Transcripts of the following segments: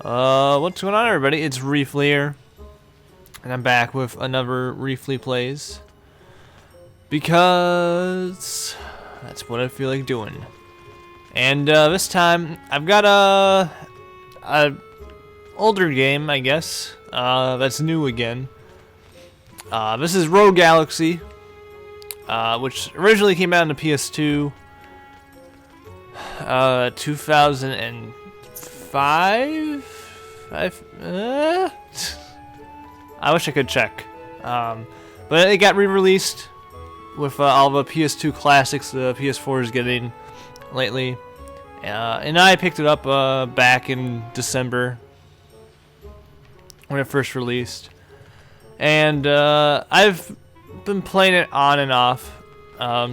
What's going on, everybody? It's Refle here, and I'm back with another Refle plays because that's what I feel like doing. And this time I've got a older game, I guess, that's new again. This is Rogue Galaxy, which originally came out on the PS2, 2005. I wish I could check, but it got re-released with all the PS2 classics the PS4 is getting lately, and I picked it up back in December when it first released, and I've been playing it on and off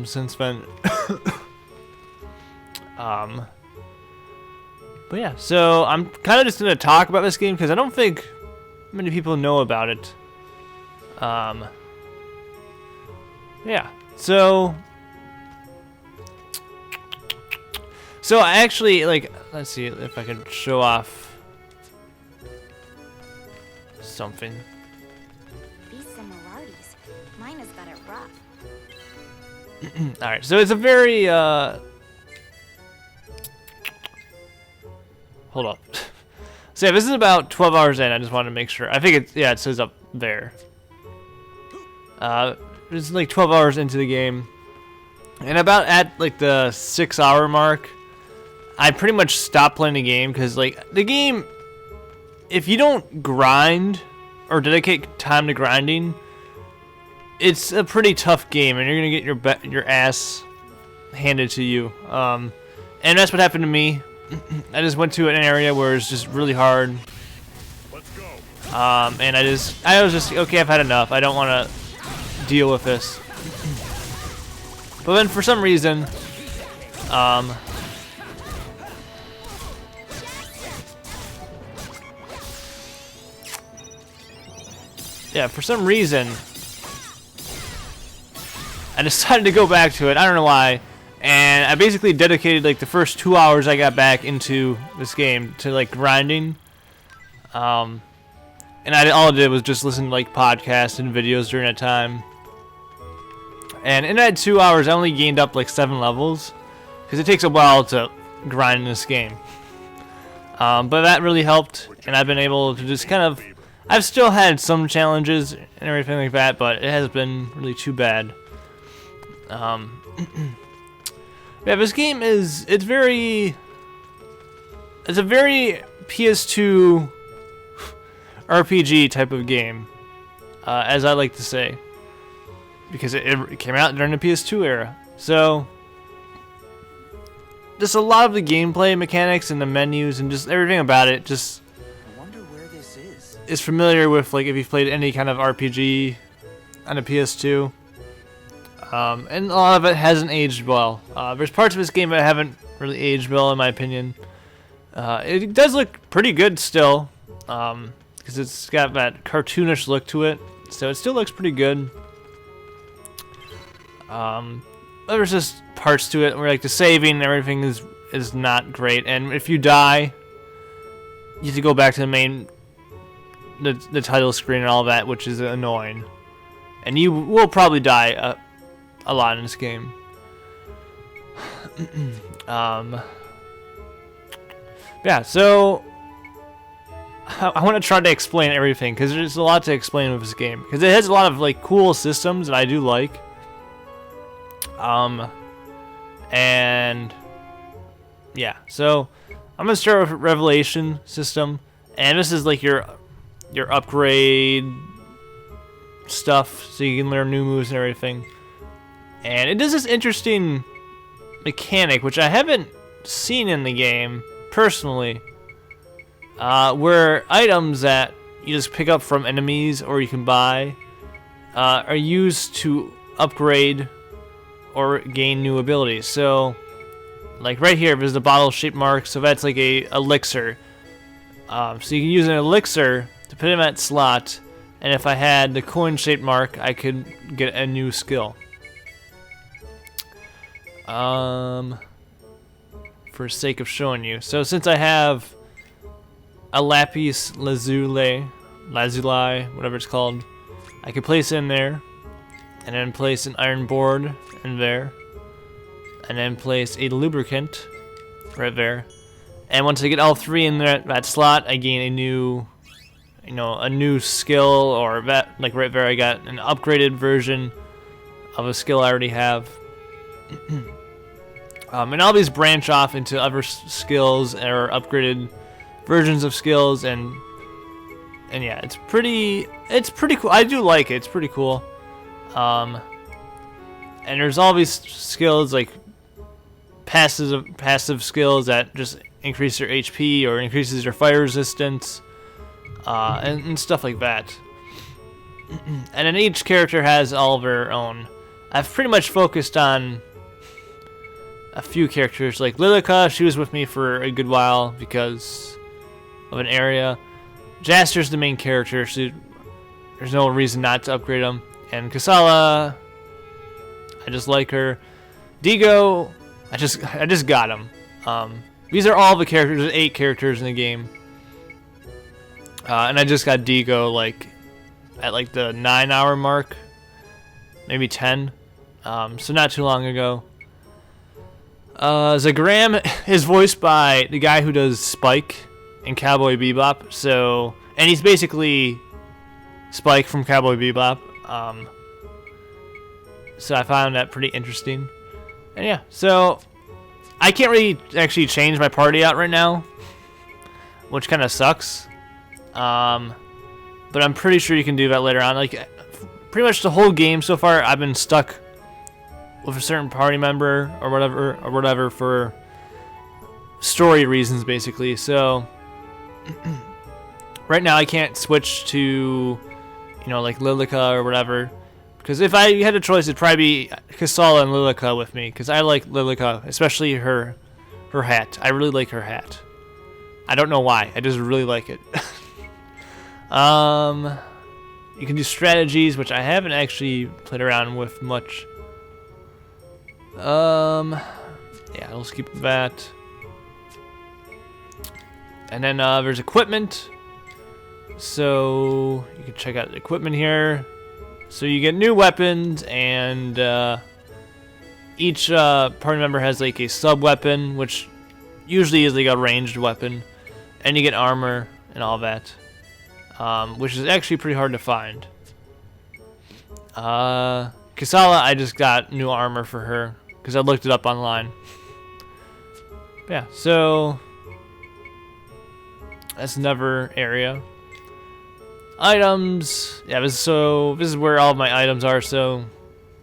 since then. But yeah, so I'm kind of just going to talk about this game because I don't think many people know about it. Yeah, so I actually, like, let's see if I can show off something. These similarities, mine has got it rough. Alright, so it's a very, hold up. So yeah, this is about 12 hours in. I just wanted to make sure. I think it, yeah, it says up there. It's like 12 hours into the game. And about at like the 6-hour mark, I pretty much stopped playing the game because like the game, if you don't grind or dedicate time to grinding, it's a pretty tough game and you're going to get your ass handed to you. And that's what happened to me. I just went to an area where it's just really hard. Let's go. And I was just okay. I've had enough. I don't want to deal with this. But then for some reason, yeah, for some reason, I decided to go back to it. I don't know why. And I basically dedicated like the first 2 hours I got back into this game to like grinding. And all I did was just listen to like podcasts and videos during that time. And in that 2 hours, I only gained up like 7 levels because it takes a while to grind in this game. But that really helped, and I've been able to just kind of. I've still had some challenges and everything like that, but it hasn't been really too bad. Yeah, this game it's a very PS2 RPG type of game, as I like to say, because it came out during the PS2 era. So, just a lot of the gameplay mechanics and the menus and just everything about it just I wonder where this is familiar with, like, if you've played any kind of RPG on a PS2. And a lot of it hasn't aged well. There's parts of this game that haven't really aged well, in my opinion. It does look pretty good still, because it's got that cartoonish look to it, so it still looks pretty good. There's just parts to it where like the saving and everything is not great, and if you die, you have to go back to the main, the title screen and all that, which is annoying. And you will probably die a lot in this game. Yeah, so I want to try to explain everything because there's a lot to explain with this game because it has a lot of like cool systems that I do like. And yeah, so I'm gonna start with Revelation system, and this is like your upgrade stuff, so you can learn new moves and everything. And it does this interesting mechanic, which I haven't seen in the game, personally, where items that you just pick up from enemies or you can buy are used to upgrade or gain new abilities. So, like right here, there's the bottle-shaped mark, so that's like a elixir. So you can use an elixir to put in that slot, and if I had the coin-shaped mark, I could get a new skill. For sake of showing you. So since I have a lapis lazuli, whatever it's called. I could place it in there, and then place an iron board in there, and then place a lubricant right there. And once I get all three in that slot, I gain a new, a new skill, or that, like right there, I got an upgraded version of a skill I already have. And all these branch off into other skills or upgraded versions of skills, and yeah, it's pretty cool. I do like it. It's pretty cool. And there's all these skills like passive skills that just increase your HP or increases your fire resistance, and stuff like that. And then each character has all of their own. I've pretty much focused on a few characters, like Lilica. She was with me for a good while because of an area. Jaster's the main character, so there's no reason not to upgrade him. And Kasala, I just like her. Digo, I just got him. These are all the characters. There's 8 characters in the game, and I just got Digo like at like the 9-hour mark, maybe 10. So not too long ago. Zagram is voiced by the guy who does Spike in Cowboy Bebop. So, and he's basically Spike from Cowboy Bebop. So I found that pretty interesting. And yeah, so I can't really actually change my party out right now, which kind of sucks. But I'm pretty sure you can do that later on. Like, pretty much the whole game so far, I've been stuck with a certain party member or whatever for story reasons, basically. So right now I can't switch to, like Lilica or whatever, because if I had a choice, it'd probably be Kasala and Lilica with me, because I like Lilica, especially her hat. I really like her hat. I don't know why. I just really like it. You can do strategies, which I haven't actually played around with much. Yeah, I'll skip that. And then there's equipment. So you can check out the equipment here. So you get new weapons, and each party member has like a sub weapon, which usually is like a ranged weapon, and you get armor and all that, which is actually pretty hard to find. Kasala, I just got new armor for her because I looked it up online. Yeah, so that's another area. Items, yeah. This is where all of my items are. So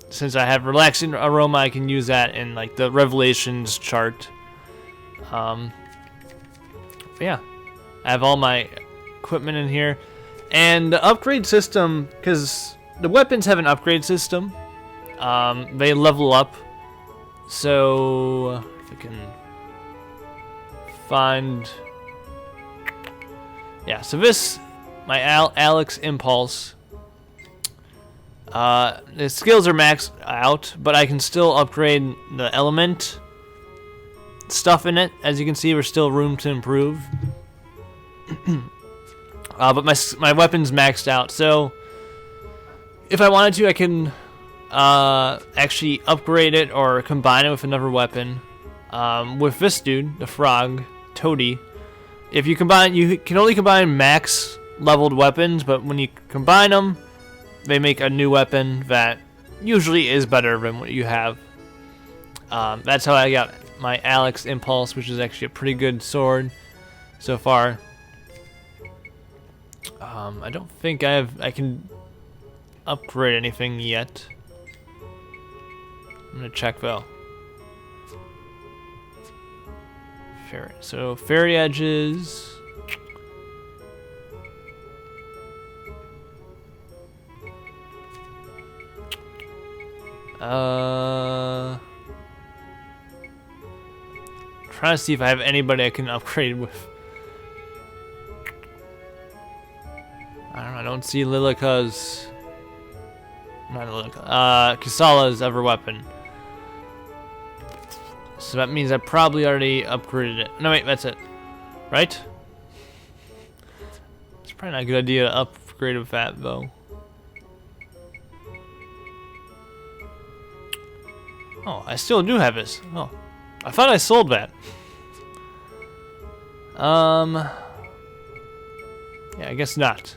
since I have relaxing aroma, I can use that in like the revelations chart. Yeah, I have all my equipment in here, and the upgrade system, because the weapons have an upgrade system. They level up. So if I can find, yeah. So this, my Alex Impulse. The skills are maxed out, but I can still upgrade the element stuff in it. As you can see, there's still room to improve. But my weapon's maxed out, so if I wanted to, I can actually upgrade it or combine it with another weapon. With this dude, the frog, Toady, if you combine, you can only combine max leveled weapons, but when you combine them, they make a new weapon that usually is better than what you have. That's how I got my Alex Impulse, which is actually a pretty good sword so far. I don't think I can upgrade anything yet. I'm gonna check though. So fairy edges. Trying to see if I have anybody I can upgrade with. I don't know. I don't see Lilica's. Not Lilica. Kasala's ever weapon. So that means I probably already upgraded it. No, wait, that's it. Right? Probably not a good idea to upgrade with that though. Oh, I still do have this. Oh, I thought I sold that. Yeah, I guess not.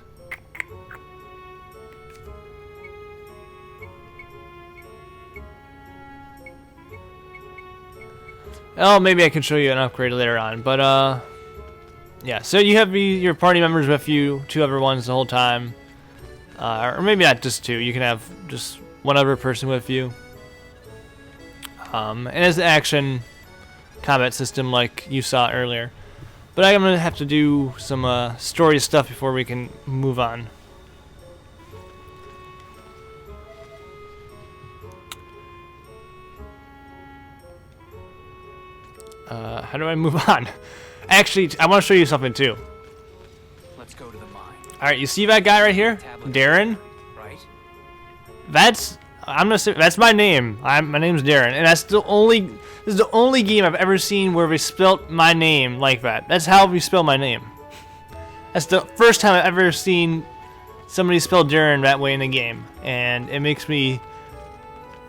Oh, maybe I can show you an upgrade later on, but yeah. So you have your party members with you, 2 other ones the whole time, or maybe not just 2. You can have just 1 other person with you. And as the action combat system like you saw earlier. But I'm gonna have to do some story stuff before we can move on. How do I move on? Actually, I want to show you something too. Let's go to the mine. All right, you see that guy right here, Darren? Right? I'm gonna say that's my name. My name's Darren, and this is the only game I've ever seen where we spelt my name like that. That's how we spell my name. That's the first time I've ever seen somebody spell Darren that way in a game, and it makes me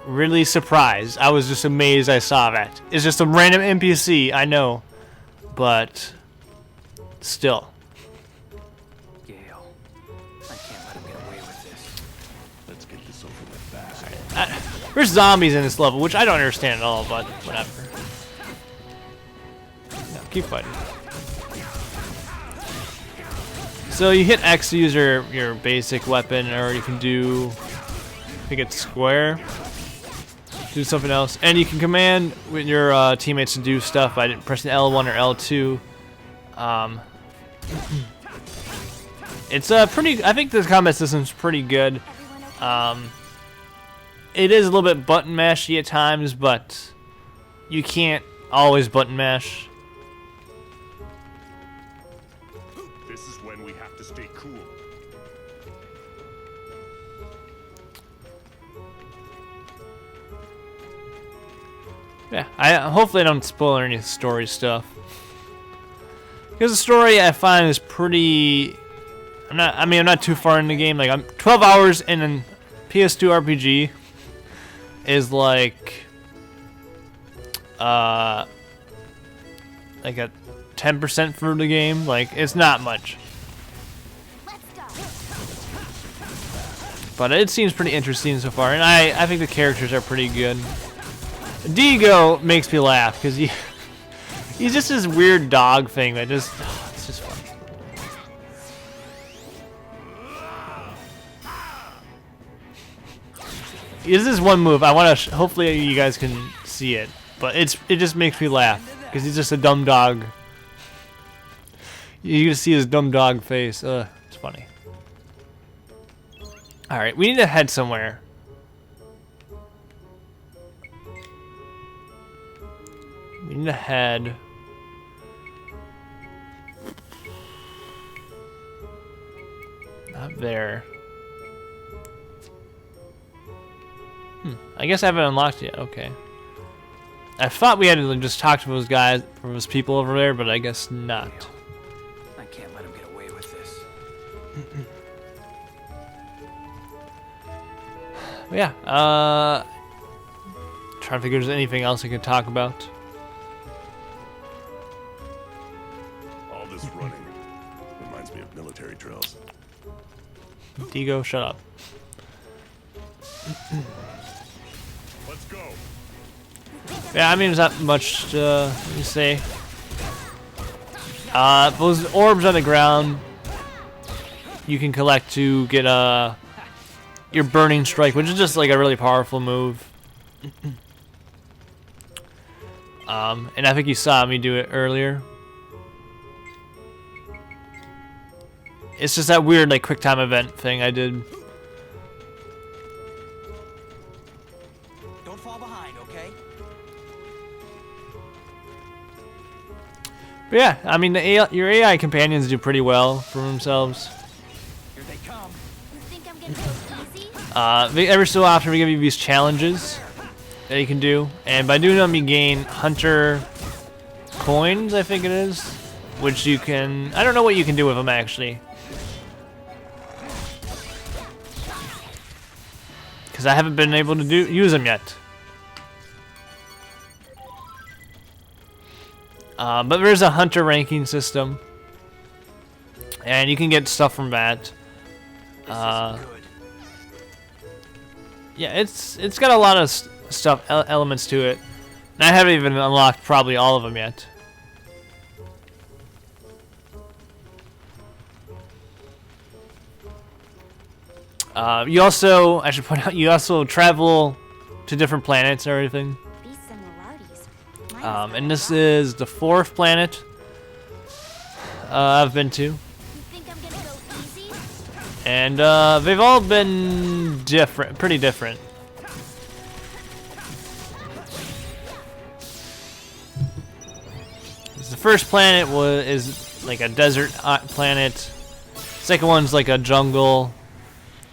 really surprised. I was just amazed I saw that. It's just a random NPC, I know, but still. Gale, I can't let him get away with this. Let's get this over with fast. There's zombies in this level, which I don't understand at all, but whatever. No, keep fighting. So you hit X to use your basic weapon, or you can do, I think it's square, do something else. And you can command with your teammates to do stuff by pressing L1 or L2. It's pretty, I think the combat system's pretty good. It is a little bit button mashy at times, but you can't always button mash. This is when we have to stay cool. Yeah, hopefully I don't spoil any story stuff. Because the story I find is pretty. I'm not too far in the game. Like I'm 12 hours in a PS2 RPG is like a 10% for the game. Like it's not much. But it seems pretty interesting so far, and I think the characters are pretty good. Diego makes me laugh because he's just this weird dog thing that just it's just funny. This is one move I want to. Hopefully you guys can see it, but it just makes me laugh because he's just a dumb dog. You can see his dumb dog face. It's funny. All right, we need to head somewhere. We need to head. Not there. I guess I haven't unlocked yet. Okay. I thought we had to just talk to those guys or those people over there, but I guess not. I can't let him get away with this. Yeah. Trying to figure if there's anything else I can talk about. All this running reminds me of military drills. Diego, shut up. Let's go. Yeah, I mean, there's not much to say. Those orbs on the ground you can collect to get your burning strike, which is just like a really powerful move. And I think you saw me do it earlier. It's just that weird like quick time event thing I did. Don't fall behind, okay? But yeah, I mean your AI companions do pretty well for themselves. Here they come. You think I'm gonna go easy? Every so often we give you these challenges that you can do, and by doing them you gain hunter coins, I think it is, which you can. I don't know what you can do with them actually. I haven't been able to use them yet. But there's a hunter ranking system, and you can get stuff from that. This isn't good. Yeah, it's got a lot of stuff elements to it, and I haven't even unlocked probably all of them yet. You also, I should point out, you also travel to different planets and everything. Beasts and Maraudes. And this is the 4th planet I've been to. You think I'm gonna go easy? And they've all been different, pretty different. The first planet is like a desert planet. Second one's like a jungle.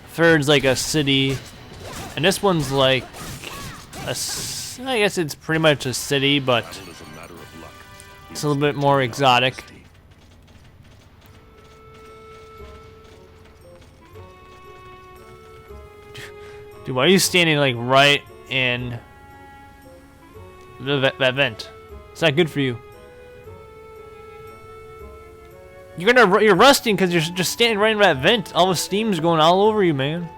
Third's like a city, and this one's like I guess it's pretty much a city, but Battle is a matter of luck. it's a little bit more exotic. Dude, why are you standing like right in that vent? It's not good for you. You're rusting because you're just standing right in that vent. All the steam's going all over you, man.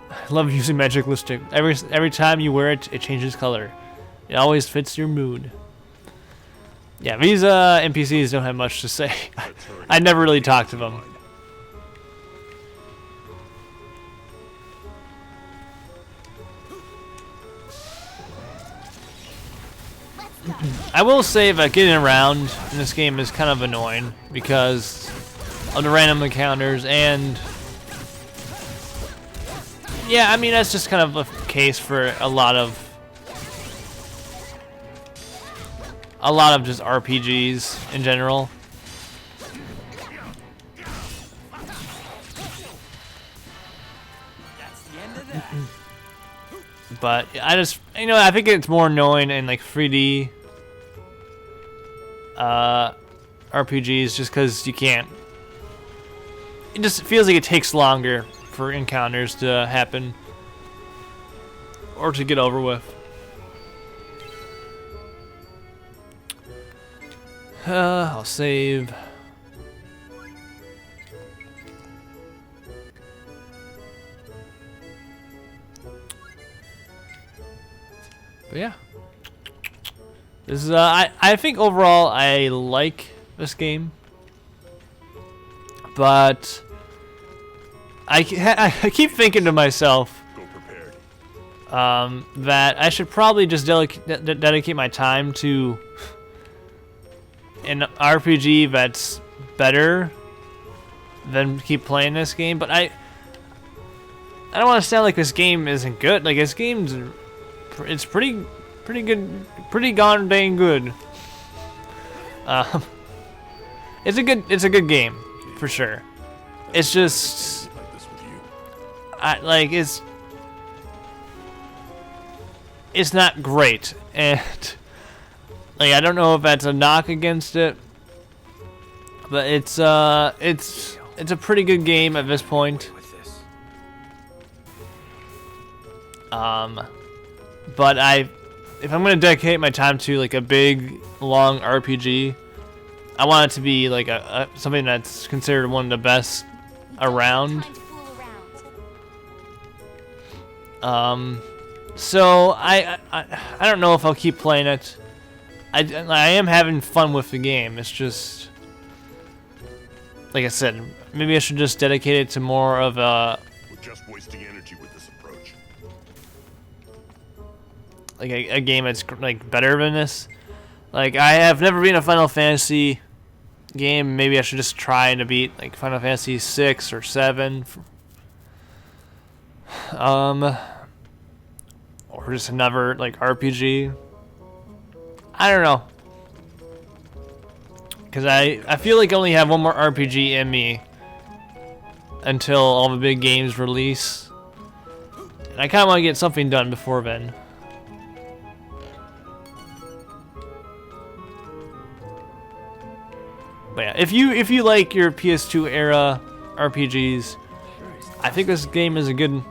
I love using magic lipstick. Every time you wear it, it changes color. It always fits your mood. Yeah, these NPCs don't have much to say. I never really talk to them. I will say that getting around in this game is kind of annoying because of the random encounters, and yeah, I mean that's just kind of a case for a lot of just RPGs in general. That's the end of that. But I just, I think it's more annoying in like 3D RPGs just because you can't. It just feels like it takes longer for encounters to happen or to get over with. I'll save. But yeah, this is I think overall I like this game, but I keep thinking to myself Go prepared. that I should probably just dedicate my time to an RPG that's better than keep playing this game. But I don't want to sound like this game isn't good. Like this game's. It's pretty good, pretty darn dang good. It's a good game for sure. It's just Like this with you. it's not great, and like I don't know if that's a knock against it, but it's a pretty good game at this point. With this. But if I'm gonna dedicate my time to like a big, long RPG, I want it to be like something that's considered one of the best around. Time to fool around. So I don't know if I'll keep playing it. I am having fun with the game. It's just like I said, maybe I should just dedicate it to more of a We're just wasting energy with this approach. like a game that's like better than this. Like I have never been a Final Fantasy game. Maybe I should just try to beat like Final Fantasy 6 or 7. Or just another like RPG. I don't know. Cause I feel like I only have one more RPG in me until all the big games release. And I kinda wanna get something done before then. But yeah, if you like your PS2 era RPGs. I think this game is a good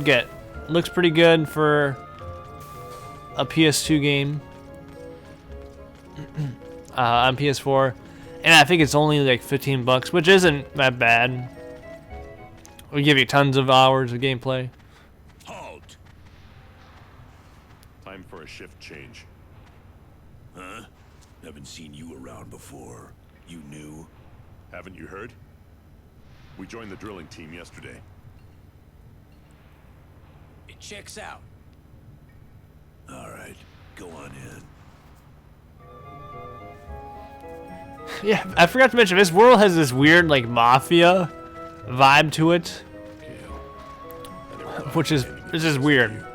get. Looks pretty good for a PS2 game on PS4, and I think it's only like $15, which isn't that bad. We give you tons of hours of gameplay. Halt! Time for a shift change. Huh? Haven't seen you around before. You new? Haven't you heard? We joined the drilling team yesterday. It checks out. All right, go on in. Yeah, I forgot to mention, this world has this weird like mafia vibe to it, which is weird.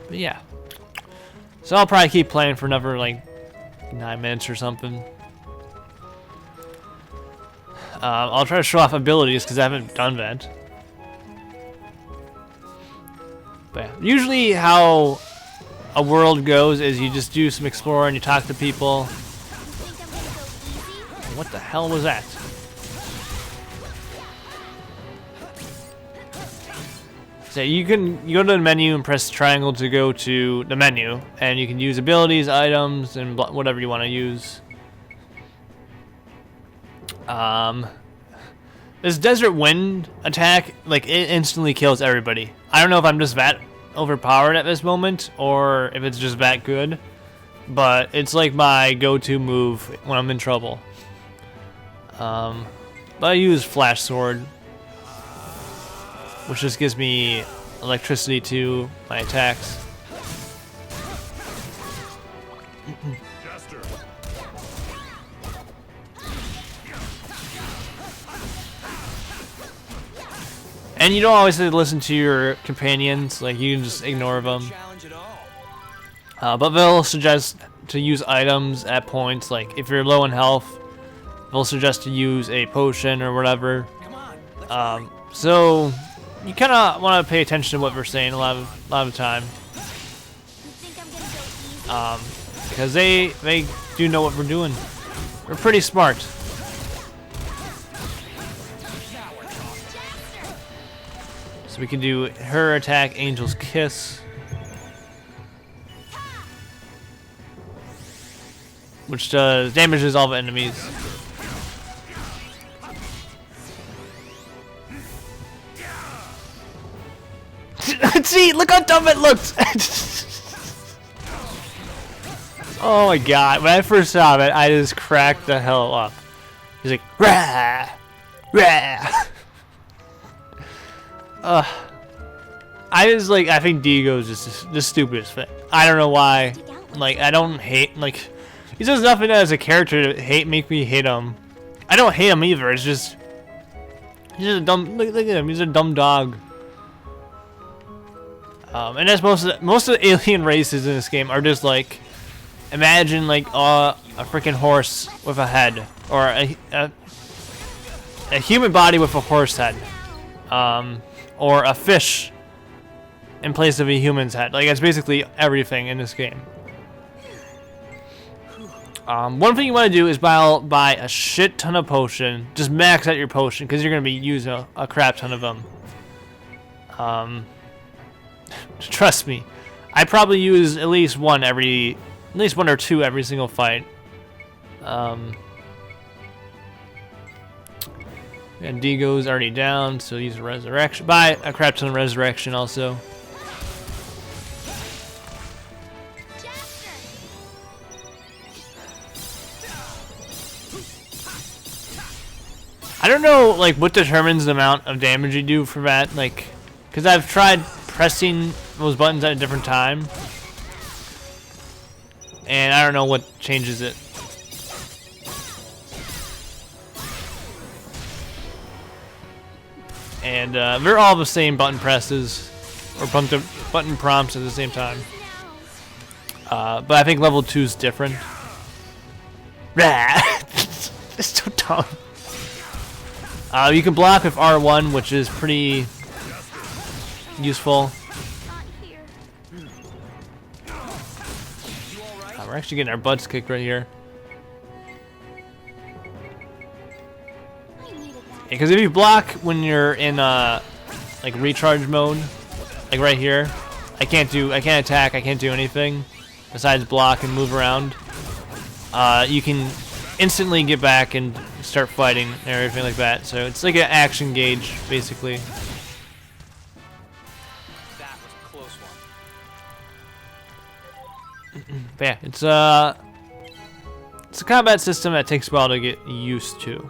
But yeah, so I'll probably keep playing for another like 9 minutes or something. I'll try to show off abilities because I haven't done that. But yeah, usually how a world goes is you just do some exploring, you talk to people. What the hell was that? So you go to the menu and press triangle to go to the menu, and you can use abilities, items, and whatever you want to use. This desert wind attack, like, it instantly kills everybody. I don't know if I'm just that overpowered at this moment, or if it's just that good, but it's like my go-to move when I'm in trouble. But I use Flash Sword, which just gives me electricity to my attacks. Jester. And you don't always have to listen to your companions, like you can just ignore them. Challenge at all. But they'll suggest to use items at points, like if you're low in health, they'll suggest to use a potion or whatever. Come on. Let's hurry. So you kind of want to pay attention to what we're saying a lot of the time, You think I'm gonna go easy? because they do know what we're doing. We're pretty smart. So we can do her attack, Angel's Kiss, which does damages all the enemies. See, look how dumb it looks. Oh my god, when I first saw it, I just cracked the hell up. He's like, rah, rah. I think Digo's just the stupidest thing. I don't know why. Like, I don't hate, like, he does nothing as a character to make me hate him. I don't hate him either, it's just, he's just a dumb, look at him, he's a dumb dog. And that's most of the alien races in this game are just like, imagine like a freaking horse with a head, or a human body with a horse head, or a fish in place of a human's head. Like, it's basically everything in this game. One thing you want to do is buy a shit ton of potion. Just max out your potion, because you're going to be using a crap ton of them. Trust me, I probably use at least one or two every single fight. And Digo's already down, so use a resurrection. Buy a crap ton of resurrection also. I don't know, like, what determines the amount of damage you do for that, like, because I've tried pressing those buttons at a different time, and I don't know what changes it. And they're all the same button presses, or button prompts at the same time. But I think level 2 is different. It's so dumb. You can block with R1, which is pretty useful. Not here. we're actually getting our butts kicked right here. I needed that. Because if you block when you're in like recharge mode, like right here, I can't attack, I can't do anything besides block and move around. You can instantly get back and start fighting and everything like that. So it's like an action gauge, basically. That was a close one. But yeah, it's a combat system that takes a while to get used to.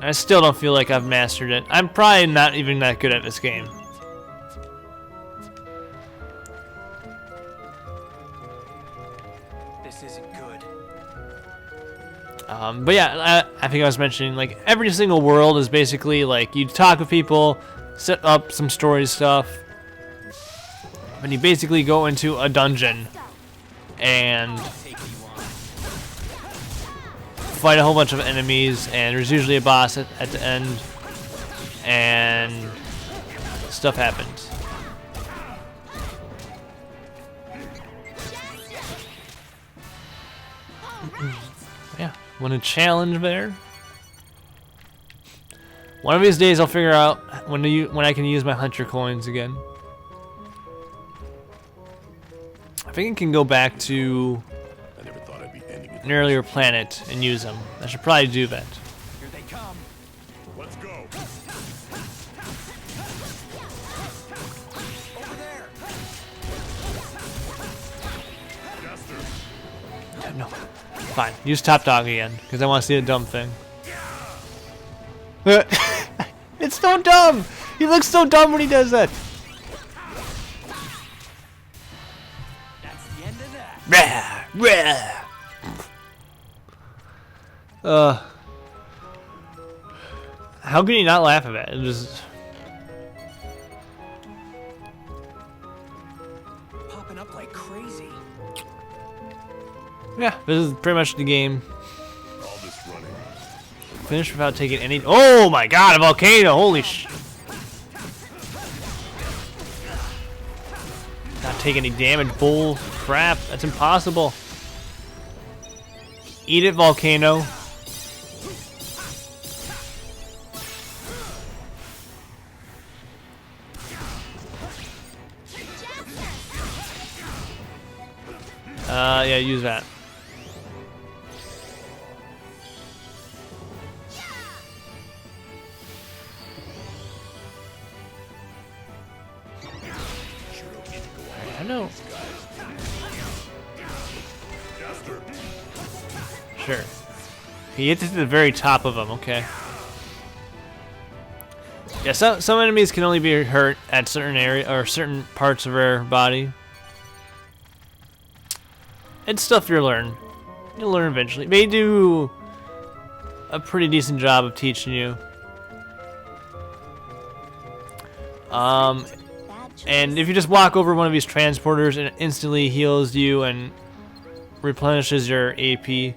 I still don't feel like I've mastered it. I'm probably not even that good at this game. This isn't good. But yeah, I think I was mentioning, like, every single world is basically like you talk with people, set up some story stuff, and you basically go into a dungeon and Take you on. fight a whole bunch of enemies, and there's usually a boss at the end, and stuff happens. Yeah, want a challenge there? One of these days I'll figure out when I can use my hunter coins again. I think I can go back to I never thought I'd be ending it. an earlier planet and use them. I should probably do that. Here they come. Let's go. Over there. Jester. No, fine. Use top dog again because I want to see a dumb thing. It's so dumb. He looks so dumb when he does that. That's the end of that. Rah, rah. How can you not laugh at it? It just Popping up like crazy. yeah. This is pretty much the game. All this running. Finished without taking any. Oh my god, a volcano! Holy sh! Not taking any damage. Bull crap. That's impossible. Eat it, volcano. Yeah, use that. I know. Jester. Sure. He hits it to the very top of them. Okay. Yeah, some enemies can only be hurt at certain area or certain parts of their body. It's stuff you'll learn. You'll learn eventually. They do a pretty decent job of teaching you. Bad choice. And if you just walk over one of these transporters, it instantly heals you and replenishes your AP.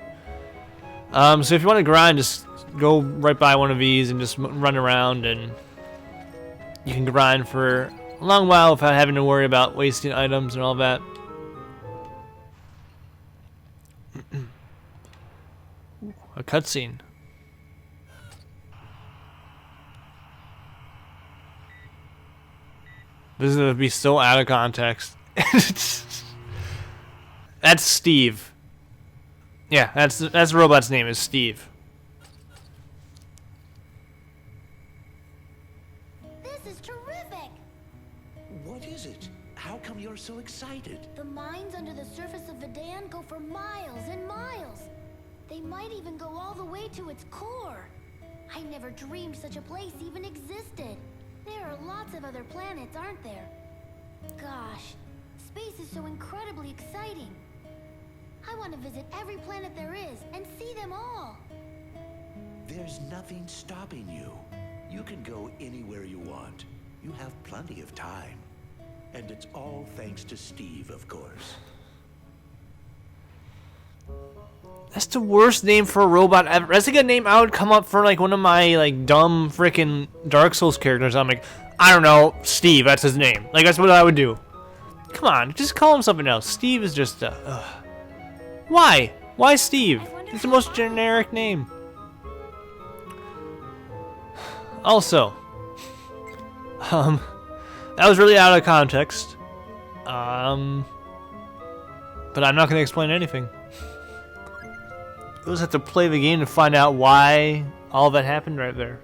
So if you want to grind, just go right by one of these and just run around, and you can grind for a long while without having to worry about wasting items and all that. A cutscene. This is gonna be so out of context. That's Steve. Yeah, that's the robot's name is Steve. This is terrific! What is it? How come you're so excited? The mines under the surface of Vidan go for miles and miles. They might even go all the way to its core. I never dreamed such a place even existed. There are lots of other planets, aren't there? Gosh, space is so incredibly exciting. I want to visit every planet there is and see them all. There's nothing stopping you. You can go anywhere you want. You have plenty of time. And it's all thanks to Steve, of course. That's the worst name for a robot ever. That's like a name I would come up for like one of my like dumb freaking Dark Souls characters. I'm like, I don't know, Steve. That's his name. Like that's what I would do. Come on, just call him something else. Steve is just, Why? Why Steve? It's the most generic name. Also, that was really out of context. But I'm not going to explain anything. You'll just have to play the game to find out why all that happened right there.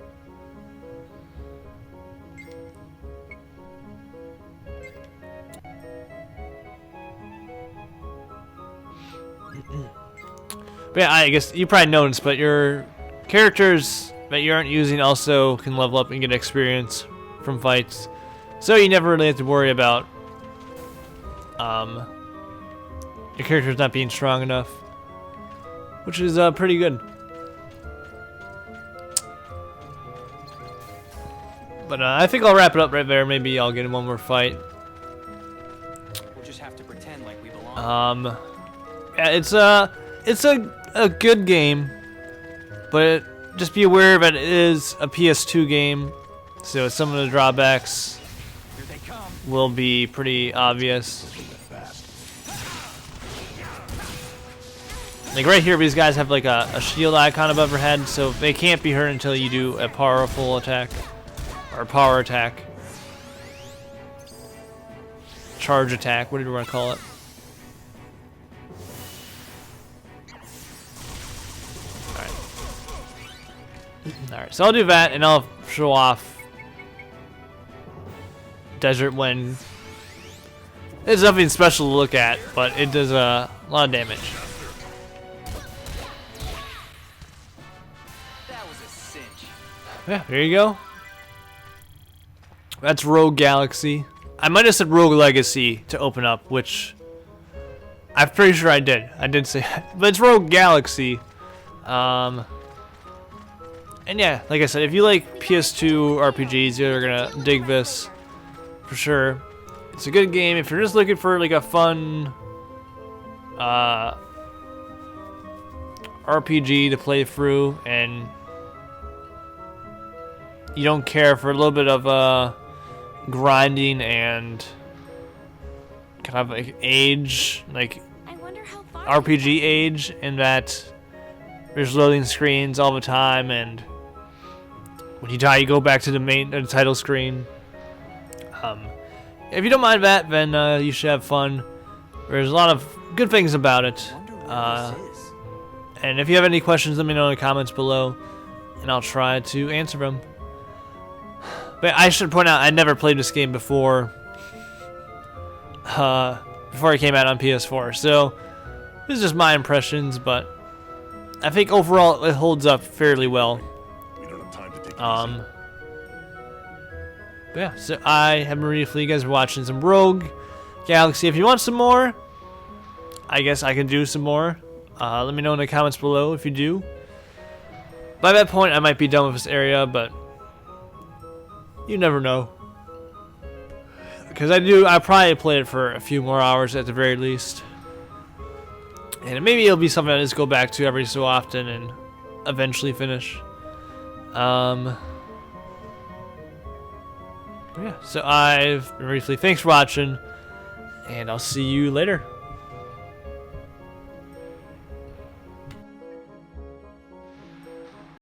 But yeah, I guess you probably noticed, but your characters that you aren't using also can level up and get experience from fights. So you never really have to worry about your character's not being strong enough, which is pretty good. But I think I'll wrap it up right there. Maybe I'll get in one more fight. We'll just have to pretend like we belong. Yeah, it's a good game, but just be aware that it is a PS2 game, so some of the drawbacks Here they come. will be pretty obvious. Like right here, these guys have like a shield icon above their head, so they can't be hurt until you do a powerful attack. Or power attack. Charge attack, whatever you want to call it. Alright, so I'll do that, and I'll show off Desert Wind. It's nothing special to look at, but it does a lot of damage. That was a cinch. Yeah, there you go. That's Rogue Galaxy. I might have said Rogue Legacy to open up, which I'm pretty sure I did. I did say that. But it's Rogue Galaxy. And yeah, like I said, if you like PS2 RPGs, you're gonna dig this for sure. It's a good game. If you're just looking for like a fun RPG to play through, and you don't care for a little bit of grinding and kind of like age, like I wonder how far RPG age, in that there's loading screens all the time, and when you die you go back to the main title screen. If you don't mind that, then you should have fun. There's a lot of good things about it. Wonder what this is. And if you have any questions, let me know in the comments below, and I'll try to answer them. But I should point out, I never played this game before it came out on PS4. So this is just my impressions, but I think overall it holds up fairly well. We don't have time to take it But yeah, so I have been Refle. You guys are watching some Rogue Galaxy. If you want some more, I guess I can do some more. Let me know in the comments below if you do. By that point, I might be done with this area, but you never know. Because I probably played it for a few more hours at the very least. And maybe it'll be something I just go back to every so often and eventually finish. Yeah, so I've been Refle. Thanks for watching, and I'll see you later.